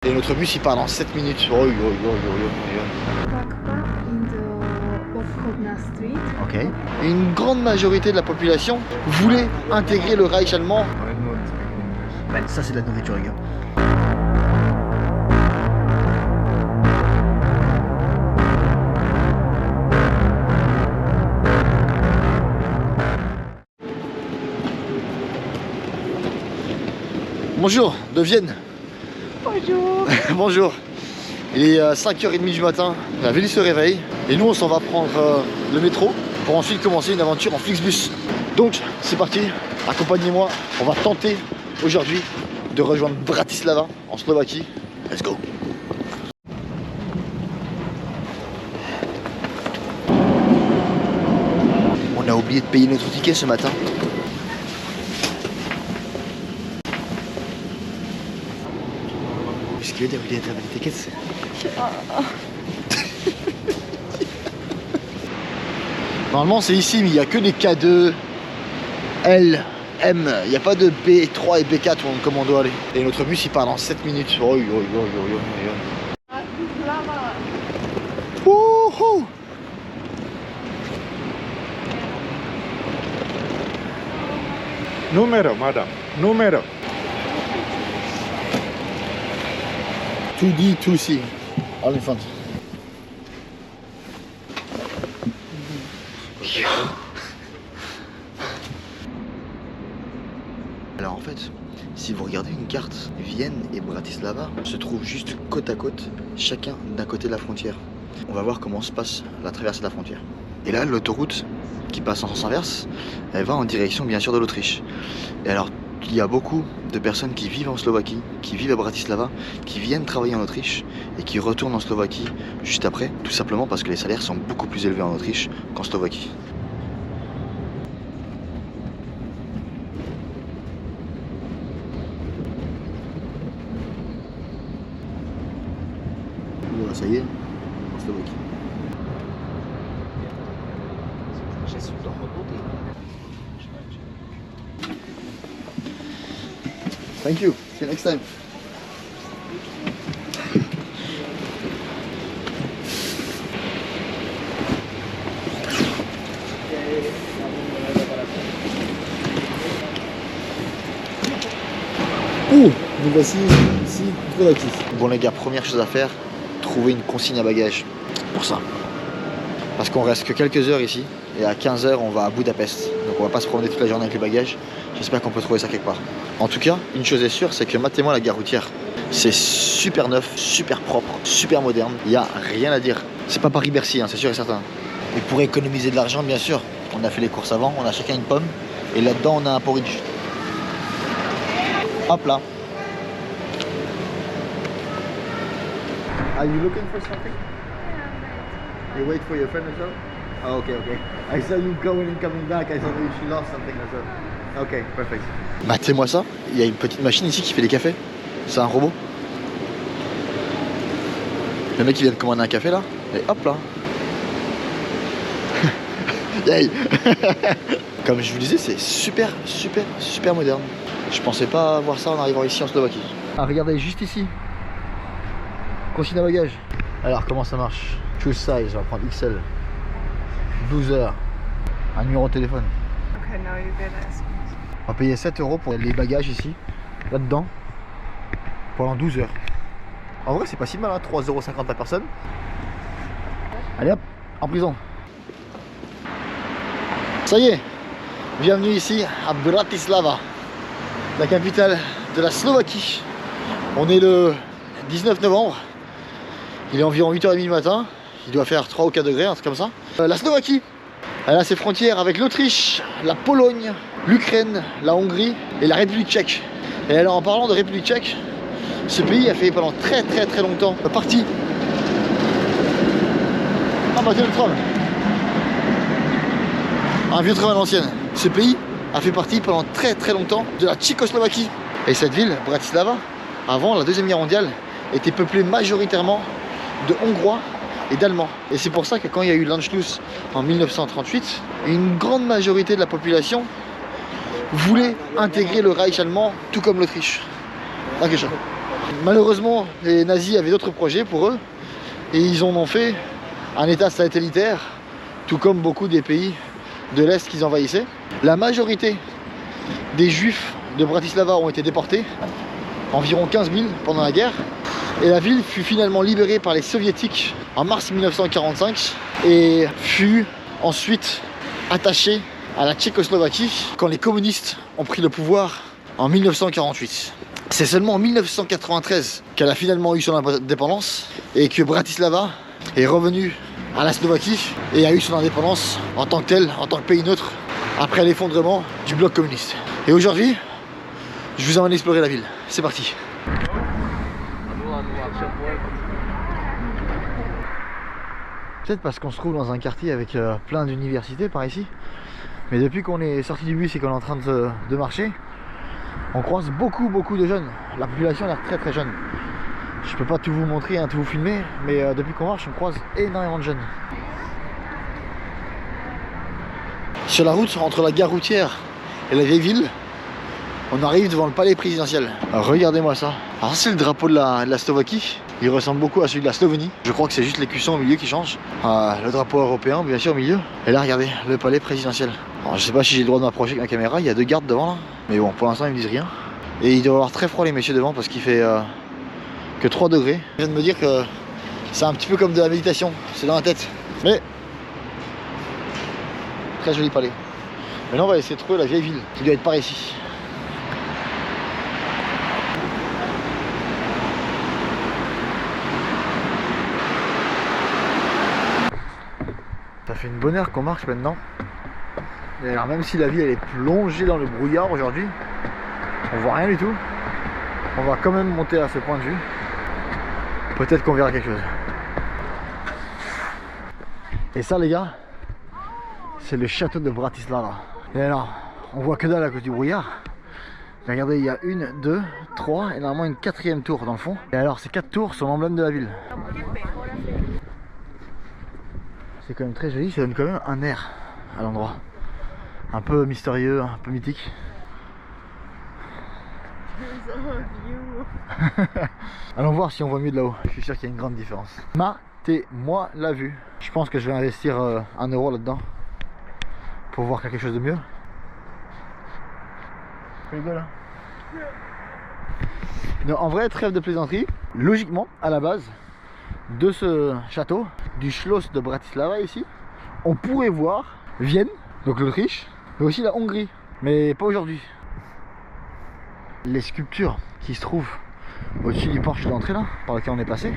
Et notre bus il part dans 7 minutes. Oh, Ok. Et une grande majorité de la population voulait intégrer le Reich allemand. Ouais, ça c'est de la nourriture les gars. Bonjour, de Vienne. Bonjour. Bonjour. Il est 5h30 du matin, la ville se réveille et nous on s'en va prendre le métro pour ensuite commencer une aventure en Flixbus. Donc c'est parti, accompagnez-moi, on va tenter aujourd'hui de rejoindre Bratislava en Slovaquie. Let's go. On a oublié de payer notre ticket ce matin. Puisque vous oublié de payer les tickets. Normalement c'est ici, mais il n'y a que des K2, L, M, il n'y a pas de B3 et B4 comme on doit aller. Et notre bus il part dans 7 minutes. Wouhou! Numero, madame. Numero. 2D, 2C. All in front. Alors en fait, si vous regardez une carte, Vienne et Bratislava se trouvent juste côte à côte, chacun d'un côté de la frontière. On va voir comment se passe la traversée de la frontière. Et là, l'autoroute qui passe en sens inverse, elle va en direction bien sûr de l'Autriche. Et alors, il y a beaucoup de personnes qui vivent en Slovaquie, qui vivent à Bratislava, qui viennent travailler en Autriche et qui retournent en Slovaquie juste après, tout simplement parce que les salaires sont beaucoup plus élevés en Autriche qu'en Slovaquie. Voilà, ça y est, en Slovaquie. Thank you. See you next time. Ouh, nous voici ici, Slovaquie. Bon les gars, première chose à faire, trouver une consigne à bagages pour ça. Parce qu'on reste que quelques heures ici et à 15h on va à Budapest. Donc on va pas se promener toute la journée avec les bagages. J'espère qu'on peut trouver ça quelque part. En tout cas, une chose est sûre, c'est que matez-moi la gare routière. C'est super neuf, super propre, super moderne. Il n'y a rien à dire. C'est pas Paris-Bercy, hein, c'est sûr et certain. Et pour économiser de l'argent, bien sûr, on a fait les courses avant, on a chacun une pomme. Et là-dedans, on a un porridge. Hop là. Are you looking for something? You wait for your friend as well? Oh, okay. I saw you going and coming back. I thought she lost something as well. Ok, perfect. Matez-moi ça. Il y a une petite machine ici qui fait des cafés. C'est un robot. Le mec il vient de commander un café là. Et hop là. Yay. Comme je vous disais, c'est super moderne. Je pensais pas voir ça en arrivant ici en Slovaquie. Ah, regardez juste ici. Consigne à bagages. Alors comment ça marche? Choose size, on va prendre XL. 12 heures. Un numéro de téléphone. Okay, now you get it. On va payer 7 € pour les bagages ici, là-dedans, pendant 12 heures. En vrai, c'est pas si mal, hein, 3,50 € la personne. Allez hop, en prison. Ça y est, bienvenue ici à Bratislava, la capitale de la Slovaquie. On est le 19 novembre, il est environ 8h30 du matin, il doit faire 3 ou 4 degrés, un truc comme ça. La Slovaquie, elle a ses frontières avec l'Autriche, la Pologne, l'Ukraine, la Hongrie et la République tchèque. Et alors en parlant de République tchèque, ce pays a fait pendant très longtemps partie. Ah bah c'est le tram. Un vieux tram à l'ancienne. Ce pays a fait partie pendant très longtemps de la Tchécoslovaquie. Et cette ville, Bratislava, avant la Deuxième Guerre mondiale, était peuplée majoritairement de Hongrois et d'Allemands. Et c'est pour ça que quand il y a eu l'Anschluss en 1938, une grande majorité de la population voulait intégrer le Reich allemand, tout comme l'Autriche. Dankeschön. Malheureusement, les nazis avaient d'autres projets pour eux et ils en ont fait un état satellitaire, tout comme beaucoup des pays de l'Est qu'ils envahissaient. La majorité des juifs de Bratislava ont été déportés, environ 15 000 pendant la guerre, et la ville fut finalement libérée par les soviétiques en mars 1945 et fut ensuite attachée à la Tchécoslovaquie quand les communistes ont pris le pouvoir en 1948. C'est seulement en 1993 qu'elle a finalement eu son indépendance et que Bratislava est revenue à la Slovaquie et a eu son indépendance en tant que telle, en tant que pays neutre, après l'effondrement du bloc communiste. Et aujourd'hui, je vous emmène explorer la ville. C'est parti. Peut-être parce qu'on se trouve dans un quartier avec plein d'universités par ici, mais depuis qu'on est sorti du bus et qu'on est en train de marcher, on croise beaucoup de jeunes. La population a l'air très jeune. Je peux pas tout vous montrer, tout vous filmer, mais depuis qu'on marche, on croise énormément de jeunes. Sur la route entre la gare routière et la vieille ville, on arrive devant le palais présidentiel. Alors, regardez-moi ça. Alors ça, c'est le drapeau de la Slovaquie. Il ressemble beaucoup à celui de la Slovénie. Je crois que c'est juste l'écusson au milieu qui change. Le drapeau européen, bien sûr, au milieu. Et là, regardez, le palais présidentiel. Alors, je sais pas si j'ai le droit de m'approcher avec ma caméra. Il y a 2 gardes devant là. Mais bon, pour l'instant, ils me disent rien. Et il doit avoir très froid les messieurs devant parce qu'il fait que 3 degrés. Je viens de me dire que c'est un petit peu comme de la méditation. C'est dans la tête. Mais très joli palais. Maintenant, on va essayer de trouver la vieille ville qui doit être par ici. Ça fait une bonne heure qu'on marche maintenant. Et alors même si la ville elle est plongée dans le brouillard aujourd'hui, on voit rien du tout. On va quand même monter à ce point de vue. Peut-être qu'on verra quelque chose. Et ça les gars, c'est le château de Bratislava. Et alors, on voit que dalle à cause du brouillard. Mais regardez, il y a 1, 2, 3 et normalement une 4e tour dans le fond. Et alors ces 4 tours sont l'emblème de la ville. C'est quand même très joli, ça donne quand même un air à l'endroit. Un peu mystérieux, un peu mythique. Allons voir si on voit mieux de là-haut. Je suis sûr qu'il y a une grande différence. Matez-moi la vue. Je pense que je vais investir 1 euro là-dedans pour voir quelque chose de mieux. C'est rigolo, hein? Non, en vrai, trêve de plaisanterie. Logiquement, à la base de ce château, du Schloss de Bratislava ici, on pourrait voir Vienne, donc l'Autriche, mais aussi la Hongrie, mais pas aujourd'hui. Les sculptures qui se trouvent au-dessus du porche d'entrée là, par lequel on est passé,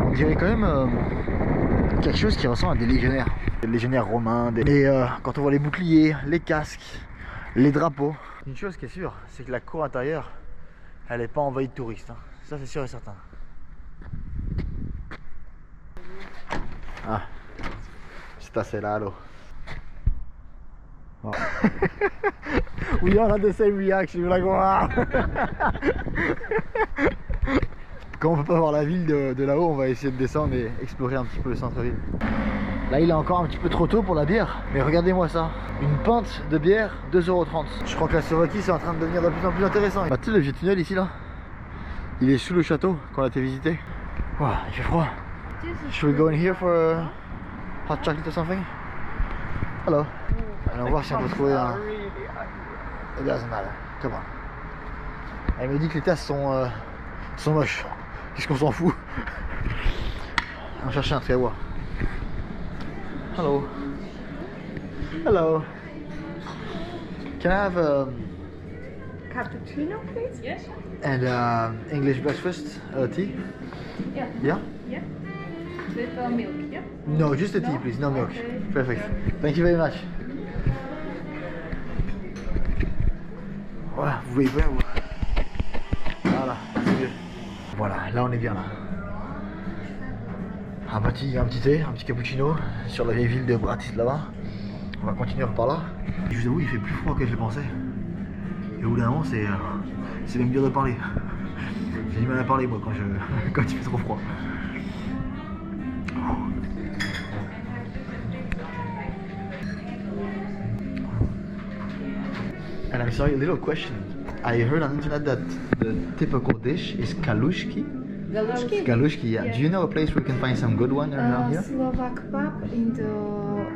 on dirait quand même quelque chose qui ressemble à des légionnaires. Des légionnaires romains, quand on voit les boucliers, les casques, les drapeaux. Une chose qui est sûre, c'est que la cour intérieure, elle n'est pas envahie de touristes, hein. Ça c'est sûr et certain. Ah, c'est là, allô. Oh. We all had the same reaction, we're like wow. Quand on peut pas voir la ville de là-haut, on va essayer de descendre et explorer un petit peu le centre-ville. Là il est encore un petit peu trop tôt pour la bière, mais regardez-moi ça. Une pinte de bière, 2,30 €. Je crois que la Slovaquie c'est en train de devenir de plus en plus intéressant. Bah tu sais le vieux tunnel ici là, il est sous le château qu'on a été visiter. Wow, il fait froid. Should we go in here for a hot chocolate or something? Hello. Allons voir si on peut trouver un... It doesn't matter. Come on. Elle me dit que les tasses sont moches. Qu'est-ce qu'on s'en fout? On cherche un très bois. Hello. Hello. Can I have Cappuccino, please? Yes. and English breakfast tea? Yeah. Yeah? Yeah. With milk, yeah? No, just a tea, please. No milk. Okay. Perfect. Thank you very much. Voilà, vous voyez bien. Voilà, c'est mieux. Voilà, là on est bien là. Un petit thé, un petit cappuccino sur la vieille ville de Bratislava. On va continuer par là. Je vous avoue, il fait plus froid que je le pensais. Et au bout d'un moment, c'est même dur de parler. J'ai du mal à parler moi quand il fait trop froid. And I'm sorry, a little question. I heard on the internet that the typical dish is kalushki. Galushki? Galushki, yeah. Do you know a place where we can find some good one around here? Slovak pub in the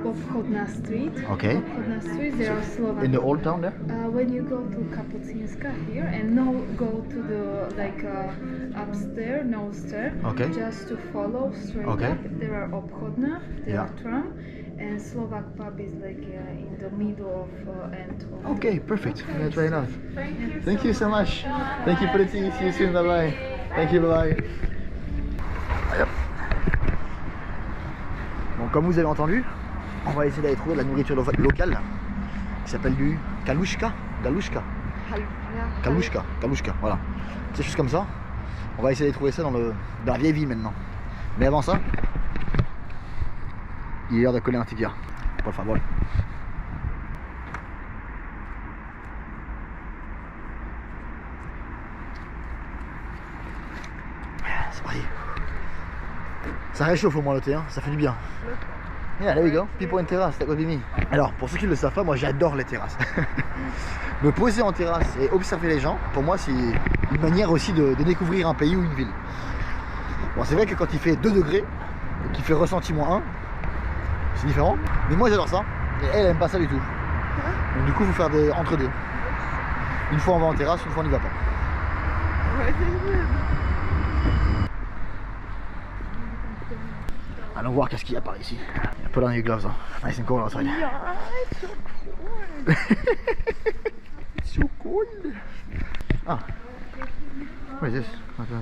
Obchodna Street. Okay. Obchodna Street, there are Slovak. In the old town there? When you go to Kapucinska here and now go to the upstairs, no stair. Okay. Just to follow straight Okay. up, there are Obchodna, there Yeah. are tram, and Slovak pub is in the middle of end. Of Okay, perfect. I'm gonna try it out. Thank you. Thank you so much. Thank you for the tea. See you soon. Bye bye. Thank you. Bye bye. Bon, comme vous avez entendu, on va essayer d'aller trouver de la nourriture locale qui s'appelle du kalushka. Galushka. Kalushka. Kalushka. Voilà. C'est juste comme ça. On va essayer de trouver ça dans la vieille ville maintenant. Mais avant ça, il est l'heure de coller un tibia. Por favor. C'est parti. Ça réchauffe au moins le thé, hein. Ça fait du bien. Yeah, there we go. People in terrace, that would be me. Alors, pour ceux qui ne le savent pas, moi j'adore les terrasses. Me poser en terrasse et observer les gens, pour moi c'est une manière aussi de découvrir un pays ou une ville. Bon, c'est vrai que quand il fait 2 degrés et qu'il fait ressenti -1, c'est différent. Mais moi j'adore ça. Et elle aime pas ça du tout. Donc du coup, il faut faire des entre deux. Une fois on va en terrasse, une fois on n'y va pas. Allons voir qu'est-ce qu'il y a par ici. Put on your gloves on. Nice and cold outside. Yeah, it's so cold. It's so cold. Ah. What is this? Okay.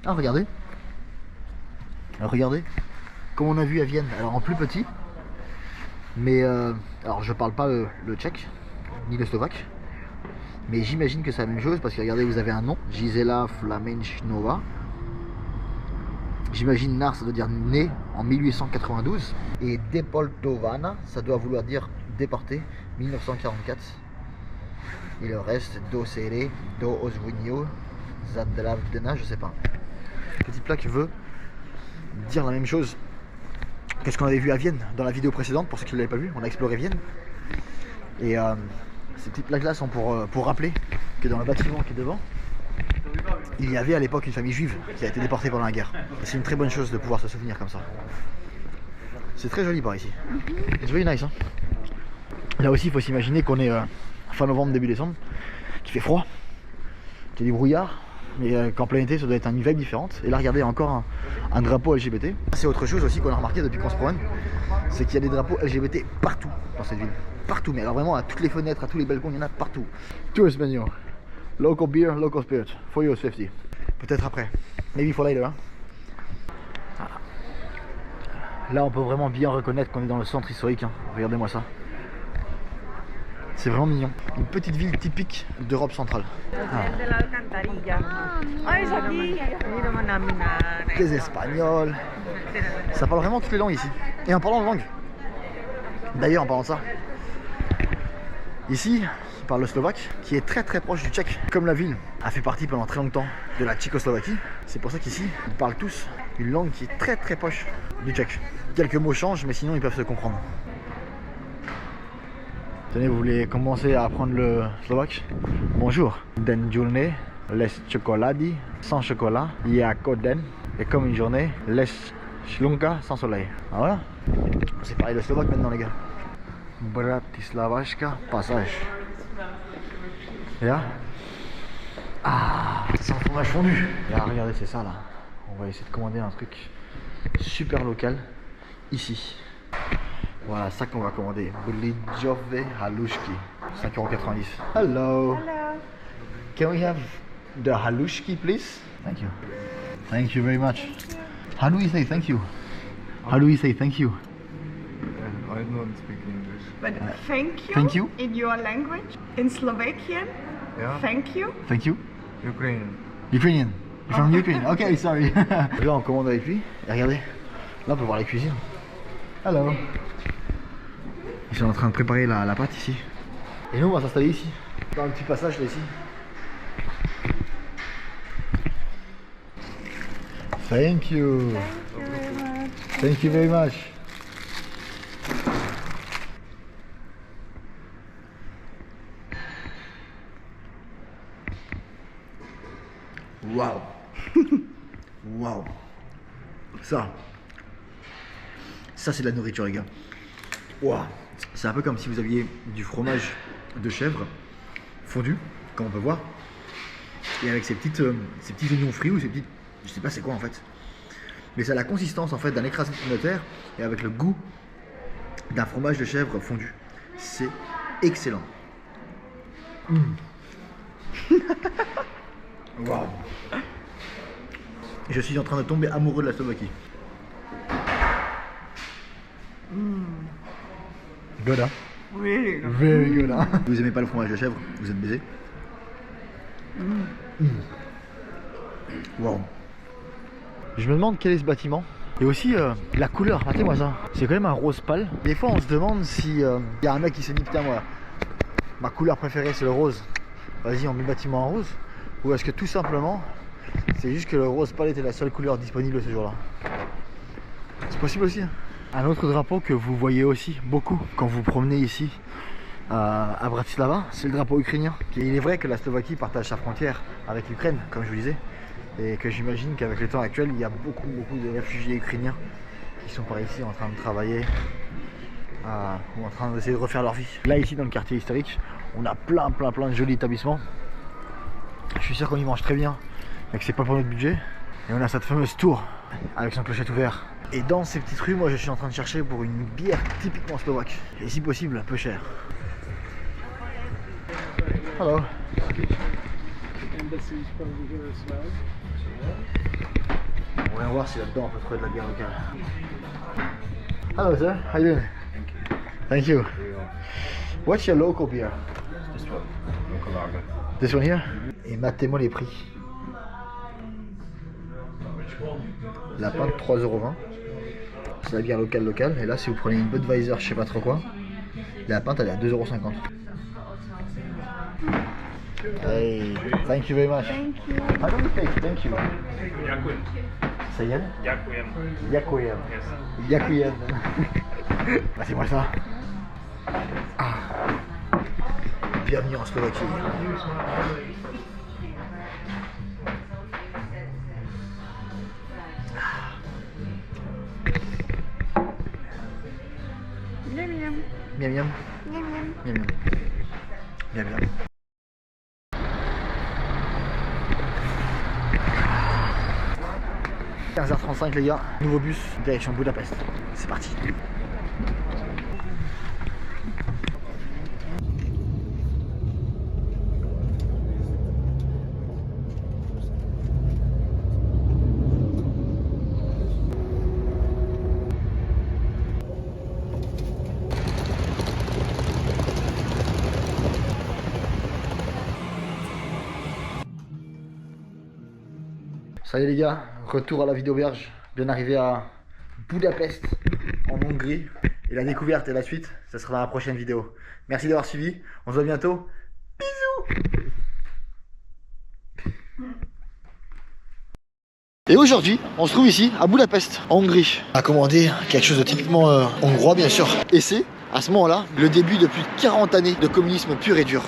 Ah, regardez. Alors, regardez. Comme on a vu à Vienne. Alors en plus petit. Mais alors je parle pas le tchèque ni le slovaque. Mais j'imagine que c'est la même chose parce que regardez, vous avez un nom. Gisela Flamenchnova. J'imagine Nar, ça doit dire né en 1892. Et Depoltovana, ça doit vouloir dire déporté, 1944. Et le reste, Do Sere, Do Osvunio, Zadravdena, je sais pas. Petit plat qui veut dire la même chose que ce qu'on avait vu à Vienne dans la vidéo précédente. Pour ceux qui ne l'avaient pas vu, on a exploré Vienne. Et ces petits plats-là sont pour rappeler que dans le bâtiment qui est devant, il y avait à l'époque une famille juive qui a été déportée pendant la guerre. C'est une très bonne chose de pouvoir se souvenir comme ça. C'est très joli par ici. C'est very nice, hein. Là aussi, il faut s'imaginer qu'on est fin novembre, début décembre, qu'il fait froid, qu'il y a du brouillard, mais qu'en plein été, ça doit être une vibe différente. Et là, regardez, encore un drapeau LGBT. C'est autre chose aussi qu'on a remarqué depuis qu'on se promène, c'est qu'il y a des drapeaux LGBT partout dans cette ville. Partout, mais alors vraiment à toutes les fenêtres, à tous les balcons, il y en a partout. Tourist menu. Local beer, local spirit, for you 50. Peut-être après. Maybe for later. Hein. Voilà. Là, on peut vraiment bien reconnaître qu'on est dans le centre historique. Hein. Regardez-moi ça. C'est vraiment mignon. Une petite ville typique d'Europe centrale. Ah. Les Espagnols. Ça parle vraiment toutes les langues ici. Et en parlant de langue. D'ailleurs, en parlant de ça. Ici, on parle le slovaque, qui est très très proche du tchèque. Comme la ville a fait partie pendant très longtemps de la Tchécoslovaquie, c'est pour ça qu'ici, ils parlent tous une langue qui est très très proche du tchèque. Quelques mots changent, mais sinon ils peuvent se comprendre. Tenez, vous voulez commencer à apprendre le slovaque? Bonjour. Den journée, les chocoladi, sans chocolat, jakoden. Et comme une journée, les slunka, sans soleil. Ah voilà. C'est pareil le slovaque maintenant les gars. Bratislavaška passage. Là. Ah, c'est un fromage fondu. Là, regardez, c'est ça là. On va essayer de commander un truc super local ici. Voilà, ça qu'on va commander. Blidjove halushki. 5,90 €. Hello. Hello. Can we have the halushki, please? Thank you. Thank you very much. How do we say thank you? How do we say thank you? I don't speak English. But thank you. In your language, in Slovakian, Yeah. thank you. Thank you. Ukrainian. Ukrainian. You're from Ukraine. Okay, sorry. Là, on commande avec lui. Et regardez, là, on peut voir la cuisine. Hello. Ils sont en train de préparer la pâte ici. Et nous, on va s'installer ici, dans le petit passage là ici. Thank you. Thank you very much. Waouh. Waouh. Ça c'est de la nourriture, les gars. Waouh. C'est un peu comme si vous aviez du fromage de chèvre fondu, comme on peut voir, et avec ces petits oignons frits ou ces petites, je sais pas c'est quoi en fait, mais ça a la consistance en fait d'un écrasé de pommes de terre et avec le goût d'un fromage de chèvre fondu. C'est excellent. Waouh. Je suis en train de tomber amoureux de la Slovaquie. Good, hein? Really good. Very good, hein? Si vous aimez pas le fromage de chèvre, vous êtes baisé. Wow. Je me demande quel est ce bâtiment. Et aussi la couleur, regardez-moi ça. C'est quand même un rose pâle. Des fois on se demande si y a un mec qui s'est dit putain moi, ma couleur préférée c'est le rose. Vas-y on met le bâtiment en rose. Ou est-ce que tout simplement c'est juste que le rose pâle était la seule couleur disponible ce jour-là. C'est possible aussi. Un autre drapeau que vous voyez aussi beaucoup quand vous promenez ici à Bratislava, c'est le drapeau ukrainien. Il est vrai que la Slovaquie partage sa frontière avec l'Ukraine, comme je vous disais, et que j'imagine qu'avec les temps actuels, il y a beaucoup de réfugiés ukrainiens qui sont par ici en train de travailler ou en train d'essayer de refaire leur vie. Là ici dans le quartier historique, on a plein de jolis établissements. Je suis sûr qu'on y mange très bien, mais que c'est pas pour notre budget. Et on a cette fameuse tour avec son clochette ouvert. Et dans ces petites rues, moi je suis en train de chercher pour une bière typiquement slovaque. Et si possible, un peu cher. Hello. On va voir si là-dedans on peut trouver de la bière locale. Hello sir, how you doing? Thank you. What's your local beer? This one, local lager. This one here? Et matez-moi les prix. La pinte 3,20 €. C'est la bière locale. Et là si vous prenez une Budweiser, je sais pas trop quoi, la pinte elle est à 2,50 €. Hey, thank you very much. Thank you. I don't think, thank you. Ça y est? Yakuyen. Yakuyen. Bah c'est moi ça. Ah. Bienvenue en Slovaquie. Miam miam. Miam miam. Miam miam. Miam miam. Miam miam. – 15h35 les gars, nouveau bus, direction Budapest. C'est parti. Ça y est les gars, retour à la vie d'auberge, bien arrivé à Budapest, en Hongrie. Et la découverte et la suite, ça sera dans la prochaine vidéo. Merci d'avoir suivi, on se voit bientôt. Bisous. Et aujourd'hui, on se trouve ici, à Budapest, en Hongrie. On a commandé quelque chose de typiquement hongrois bien sûr. Et c'est, à ce moment-là, le début de plus de 40 années de communisme pur et dur.